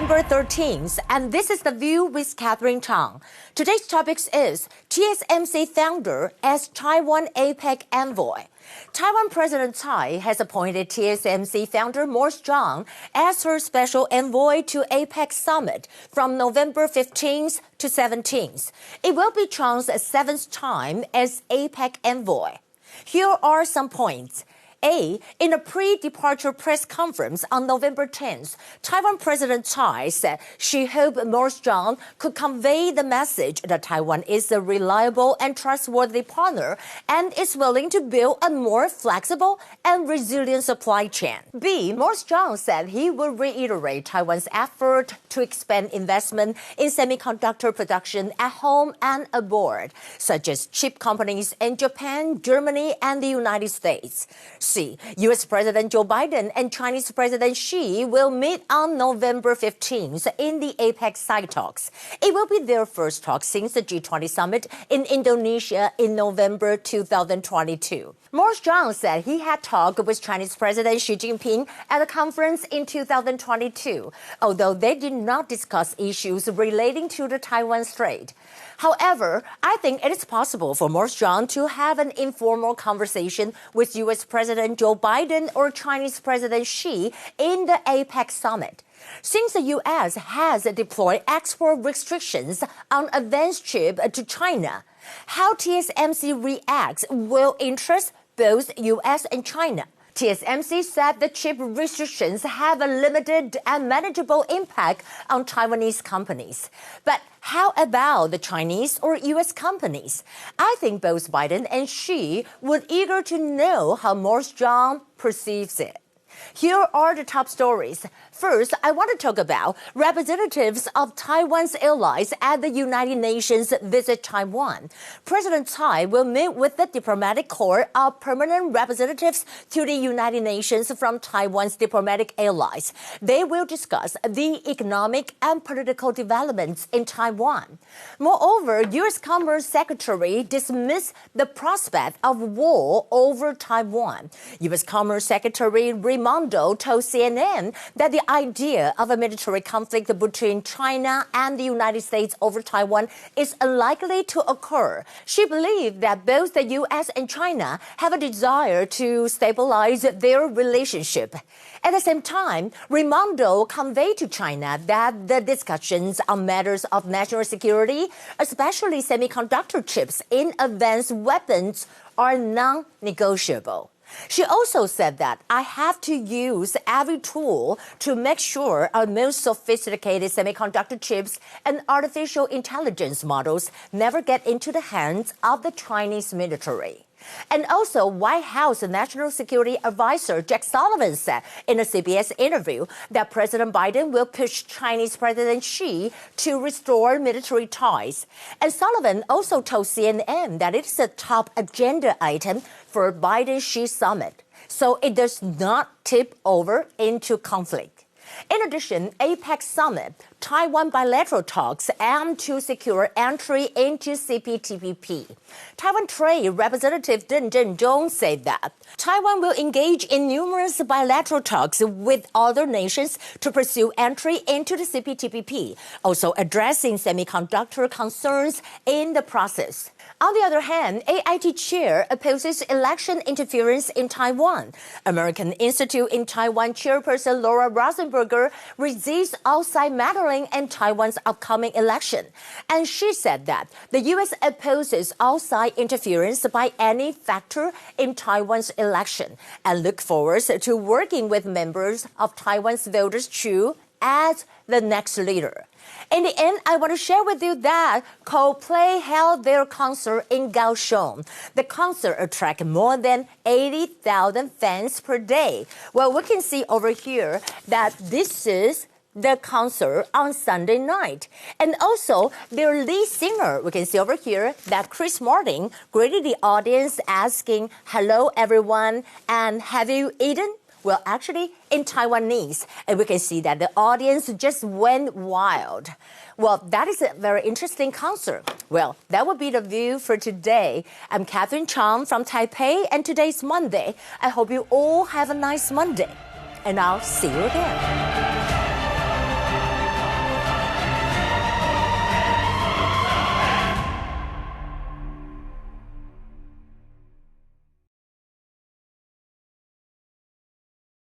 November 13th, and this is The View with Catherine Chang. Today's topic is TSMC founder as Taiwan APEC envoy. Taiwan President Tsai has appointed TSMC founder Morris Chang as her special envoy to APEC summit from November 15th to 17th. It will be Chang's seventh time as APEC envoy. Here are some points. A. In a pre-departure press conference on November 10th, Taiwan President Tsai said she hoped Morris Chang could convey the message that Taiwan is a reliable and trustworthy partner and is willing to build a more flexible and resilient supply chain. B. Morris Chang said he will reiterate Taiwan's effort to expand investment in semiconductor production at home and abroad, such as chip companies in Japan, Germany, and the United States. C. U.S. President Joe Biden and Chinese President Xi will meet on November 15th in the APEC side talks. It will be their first talk since the G20 summit in Indonesia in November 2022. Morris Chang said he had talked with Chinese President Xi Jinping at a conference in 2022, although they did not discuss issues relating to the Taiwan Strait. However, I think it is possible for Morris Chang to have an informal conversation with U.S. President Joe Biden or Chinese President Xi in the APEC summit. Since the U.S. has deployed export restrictions on advanced chip to China, how TSMC reacts will interest both U.S. and China. TSMC said the chip restrictions have a limited and manageable impact on Taiwanese companies. But how about the Chinese or U.S. companies? I think both Biden and Xi would eager to know how Morris Chang perceives it. Here are the top stories. First, I want to talk about representatives of Taiwan's allies at the United Nations visit Taiwan. President Tsai will meet with the diplomatic corps of permanent representatives to the United Nations from Taiwan's diplomatic allies. They will discuss the economic and political developments in Taiwan. Moreover, U.S. Commerce Secretary dismissed the prospect of war over Taiwan. U.S. Commerce Secretary Raimondo told CNN that the idea of a military conflict between China and the United States over Taiwan is unlikely to occur. She believed that both the U.S. and China have a desire to stabilize their relationship. At the same time, Raimondo conveyed to China that the discussions on matters of national security, especially semiconductor chips in advanced weapons, are non-negotiable. She also said that I have to use every tool to make sure our most sophisticated semiconductor chips and artificial intelligence models never get into the hands of the Chinese military. And also, White House National Security Advisor Jake Sullivan said in a CBS interview that President Biden will push Chinese President Xi to restore military ties. And Sullivan also told CNN that it's a top agenda item for Biden-Xi summit, so it does not tip over into conflict. In addition, APEC summit, Taiwan bilateral talks aim to secure entry into CPTPP. Taiwan Trade Representative Deng Zhenzhong said that Taiwan will engage in numerous bilateral talks with other nations to pursue entry into the CPTPP, also addressing semiconductor concerns in the process. On the other hand, AIT chair opposes election interference in Taiwan. American Institute in Taiwan chairperson Laura Rosenberger resists outside meddling in Taiwan's upcoming election. And she said that the U.S. opposes outside interference by any factor in Taiwan's election and look forward to working with members of Taiwan's voters to as the next leader. In the end, I want to share with you that Coldplay held their concert in Kaohsiung. The concert attracted more than 80,000 fans per day. Well, we can see over here that this is the concert on Sunday night. And also, their lead singer, we can see over here that Chris Martin greeted the audience asking, "Hello, everyone, and have you eaten?" Well, actually, in Taiwanese, and we can see that the audience just went wild. Well, that is a very interesting concert. Well, that would be the view for today. I'm Catherine Chang from Taipei, and today's Monday. I hope you all have a nice Monday, and I'll see you again.